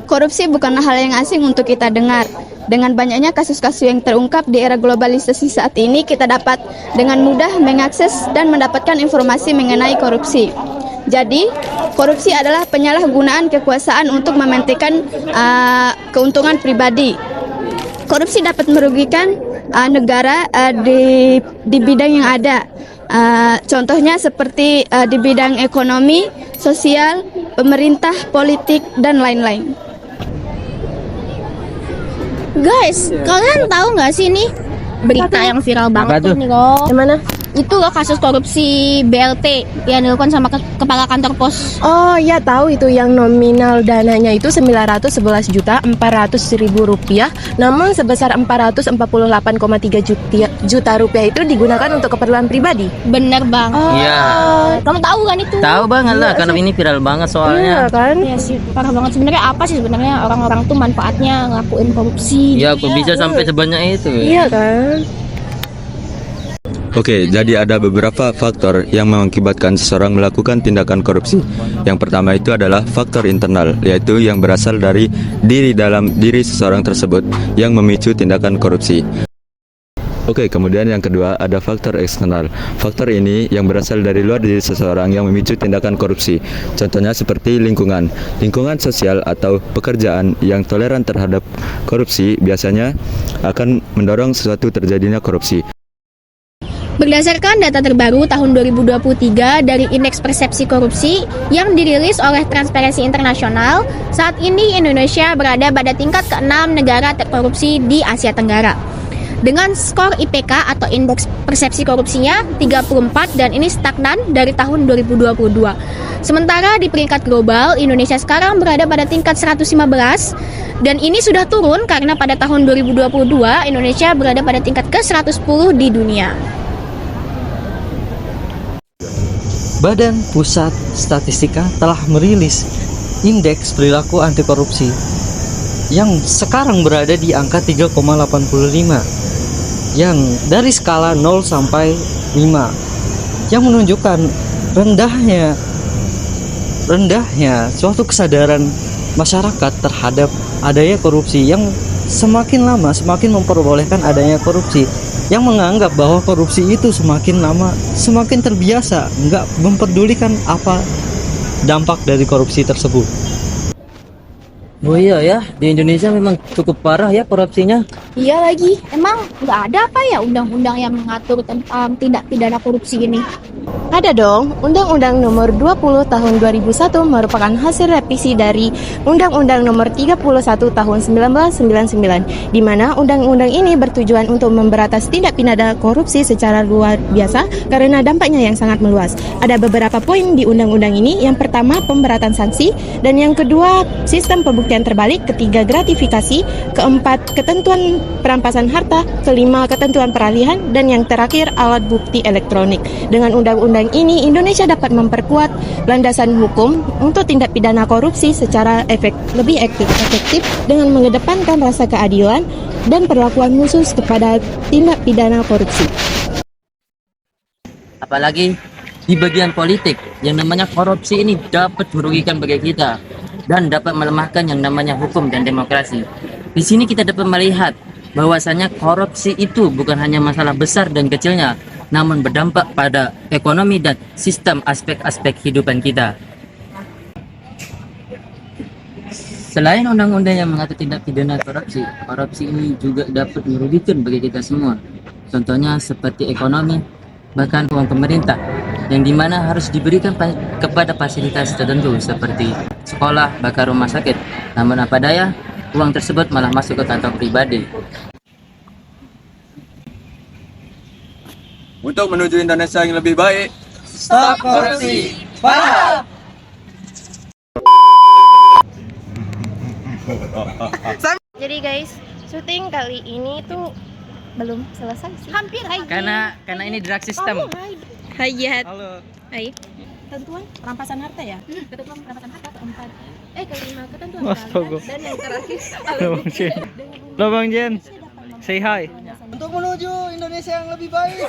Korupsi bukanlah hal yang asing untuk kita dengar. Dengan banyaknya kasus-kasus yang terungkap di era globalisasi saat ini, kita dapat dengan mudah mengakses dan mendapatkan informasi mengenai korupsi. Jadi, korupsi adalah penyalahgunaan kekuasaan untuk mementingkan keuntungan pribadi. Korupsi dapat merugikan negara di bidang yang ada. Contohnya seperti di bidang ekonomi, sosial, pemerintah, politik, dan lain-lain. Guys, kalian tahu nggak sih nih berita yang viral banget tuh nih kok? Yang mana? Itu loh kasus korupsi BLT yang dilakukan sama kepala kantor pos. Oh ya, tahu itu yang nominal dananya itu 911.400.000 rupiah, namun sebesar 448,3 juta rupiah itu digunakan untuk keperluan pribadi. Bener bang. Iya. Kamu tahu kan itu? Tahu banget lah, karena ini viral banget soalnya. Iya kan? Iya sih, parah banget. Sebenarnya apa sih sebenarnya orang-orang tuh manfaatnya ngelakuin korupsi? Iya, kok bisa sampai sebanyak itu? Iya kan? Oke, jadi ada beberapa faktor yang mengakibatkan seseorang melakukan tindakan korupsi. Yang pertama itu adalah faktor internal, yaitu yang berasal dari dalam diri seseorang tersebut yang memicu tindakan korupsi. Oke, kemudian yang kedua ada faktor eksternal. Faktor ini yang berasal dari luar diri seseorang yang memicu tindakan korupsi. Contohnya seperti lingkungan. Lingkungan sosial atau pekerjaan yang toleran terhadap korupsi biasanya akan mendorong sesuatu terjadinya korupsi. Berdasarkan data terbaru tahun 2023 dari Indeks Persepsi Korupsi yang dirilis oleh Transparency International, saat ini Indonesia berada pada tingkat ke-6 negara terkorupsi di Asia Tenggara. Dengan skor IPK atau Indeks Persepsi Korupsinya 34 dan ini stagnan dari tahun 2022. Sementara di peringkat global, Indonesia sekarang berada pada tingkat 115 dan ini sudah turun karena pada tahun 2022 Indonesia berada pada tingkat ke-110 di dunia. Badan Pusat Statistika telah merilis Indeks Perilaku Anti Korupsi yang sekarang berada di angka 3,85 yang dari skala 0 sampai 5 yang menunjukkan rendahnya suatu kesadaran masyarakat terhadap adanya korupsi yang semakin lama semakin memperbolehkan adanya korupsi, yang menganggap bahwa korupsi itu semakin lama semakin terbiasa, nggak memperdulikan apa dampak dari korupsi tersebut. Oh iya ya, di Indonesia memang cukup parah ya korupsinya. Iya lagi, emang nggak ada apa ya undang-undang yang mengatur tentang tindak pidana korupsi ini? Ada dong, Undang-Undang Nomor 20 Tahun 2001 merupakan hasil revisi dari Undang-Undang Nomor 31 Tahun 1999, di mana undang-undang ini bertujuan untuk memberantas tindak pidana korupsi secara luar biasa karena dampaknya yang sangat meluas. Ada beberapa poin di undang-undang ini. Yang pertama, pemberatan sanksi, dan yang kedua, sistem pembuktian terbalik, ketiga, gratifikasi, keempat, ketentuan perampasan harta, kelima, ketentuan peralihan, dan yang terakhir, alat bukti elektronik. Dengan undang-undang ini, Indonesia dapat memperkuat landasan hukum untuk tindak pidana korupsi secara lebih efektif dengan mengedepankan rasa keadilan dan perlakuan khusus kepada tindak pidana korupsi. Apalagi di bagian politik, yang namanya korupsi ini dapat merugikan bagi kita dan dapat melemahkan yang namanya hukum dan demokrasi. Di sini kita dapat melihat bahwasanya korupsi itu bukan hanya masalah besar dan kecilnya, namun berdampak pada ekonomi dan sistem aspek-aspek kehidupan kita. Selain undang-undang yang mengatur tindak pidana korupsi, korupsi ini juga dapat merugikan bagi kita semua. Contohnya seperti ekonomi, bahkan uang pemerintah, yang dimana harus diberikan kepada fasilitas tertentu seperti sekolah, bahkan rumah sakit. Namun apa daya, uang tersebut malah masuk ke kantong pribadi. Untuk menuju Indonesia yang lebih baik, Stop korupsi! Para! Jadi guys, syuting kali ini tuh belum selesai sih. Hampir hai. Karena ini drug system. Hai Jihad. Halo. Hai. Ketentuan perampasan harta ya? Ketentuan perampasan harta keempat. Kelima ketentuan peralihan, dan yang terakhir Halo Bang Jen. Say hi. Untuk menuju Indonesia yang lebih baik.